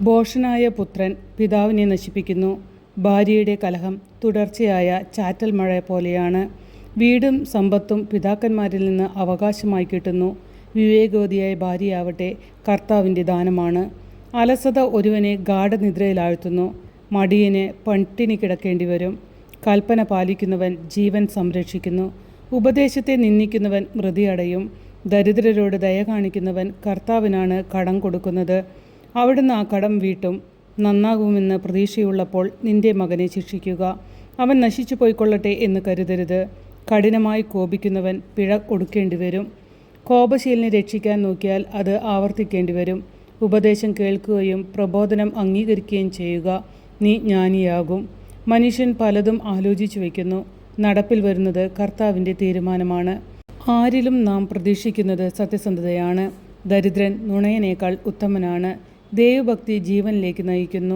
ഭോഷനായ പുത്രൻ പിതാവിനെ നശിപ്പിക്കുന്നു. ഭാര്യയുടെ കലഹം തുടർച്ചയായ ചാറ്റൽ മഴ പോലെയാണ്. വീടും സമ്പത്തും പിതാക്കന്മാരിൽ നിന്ന് അവകാശമായി കിട്ടുന്നു. വിവേകവതിയായ ഭാര്യയാവട്ടെ കർത്താവിൻ്റെ ദാനമാണ്. അലസത ഒരുവനെ ഗാഠനിദ്രയിലാഴ്ത്തുന്നു. മടിയന് പട്ടിണി കിടക്കേണ്ടി വരും. കൽപ്പന പാലിക്കുന്നവൻ ജീവൻ സംരക്ഷിക്കുന്നു. ഉപദേശത്തെ നിന്ദിക്കുന്നവൻ മൃതിയടയും. ദരിദ്രരോട് ദയ കാണിക്കുന്നവൻ കർത്താവിനാണ് കടം കൊടുക്കുന്നത്. അവിടുന്ന് ആ കടം വീട്ടും. നന്നാകുമെന്ന് പ്രതീക്ഷയുള്ളപ്പോൾ നിന്റെ മകനെ ശിക്ഷിക്കുക. അവൻ നശിച്ചു പോയിക്കൊള്ളട്ടെ എന്ന് കരുതരുത്. കഠിനമായി കോപിക്കുന്നവൻ പിഴ കൊടുക്കേണ്ടി വരും. കോപശീലിനെ രക്ഷിക്കാൻ നോക്കിയാൽ അത് ആവർത്തിക്കേണ്ടി വരും. ഉപദേശം കേൾക്കുകയും പ്രബോധനം അംഗീകരിക്കുകയും ചെയ്യുക. നീ ജ്ഞാനിയാകും. മനുഷ്യൻ പലതും ആലോചിച്ചു വയ്ക്കുന്നു. നടപ്പിൽ വരുന്നത് കർത്താവിൻ്റെ തീരുമാനമാണ്. ആരിലും നാം പ്രതീക്ഷിക്കുന്നത് സത്യസന്ധതയാണ്. ദരിദ്രൻ നുണയനേക്കാൾ ഉത്തമനാണ്. ദൈവഭക്തി ജീവനിലേക്ക് നയിക്കുന്നു.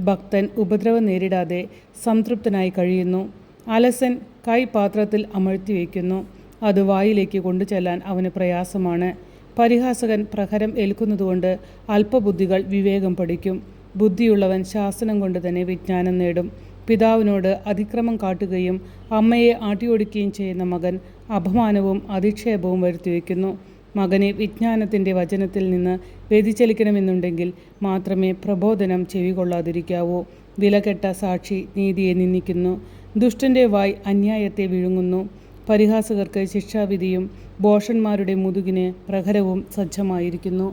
ഭക്തൻ ഉപദ്രവം നേരിടാതെ സംതൃപ്തനായി കഴിയുന്നു. അലസൻ കൈ പാത്രത്തിൽ അമഴ്ത്തി വയ്ക്കുന്നു. അത് വായിലേക്ക് കൊണ്ടുചെല്ലാൻ അവന് പ്രയാസമാണ്. പരിഹാസകൻ പ്രഹരം ഏൽക്കുന്നതുകൊണ്ട് അല്പബുദ്ധികൾ വിവേകം പഠിക്കും. ബുദ്ധിയുള്ളവൻ ശാസനം കൊണ്ട് തന്നെ വിജ്ഞാനം നേടും. പിതാവിനോട് അതിക്രമം കാട്ടുകയും അമ്മയെ ആട്ടിയോടിക്കുകയും ചെയ്യുന്ന മകൻ അപമാനവും അധിക്ഷേപവും വരുത്തിവെക്കുന്നു. മകനെ വിജ്ഞാനത്തിൻ്റെ വചനത്തിൽ നിന്ന് വ്യതിചലിക്കണമെന്നുണ്ടെങ്കിൽ മാത്രമേ പ്രബോധനം ചെവികൊള്ളാതിരിക്കാവൂ. വിലകെട്ട സാക്ഷി നീതിയെ നിന്ദിക്കുന്നു. ദുഷ്ടൻ്റെ വായ് അന്യായത്തെ വിഴുങ്ങുന്നു. പരിഹാസകർക്ക് ശിക്ഷാവിധിയും ഭോഷന്മാരുടെ മുതുകിന് പ്രഹരവും സജ്ജമായിരിക്കുന്നു.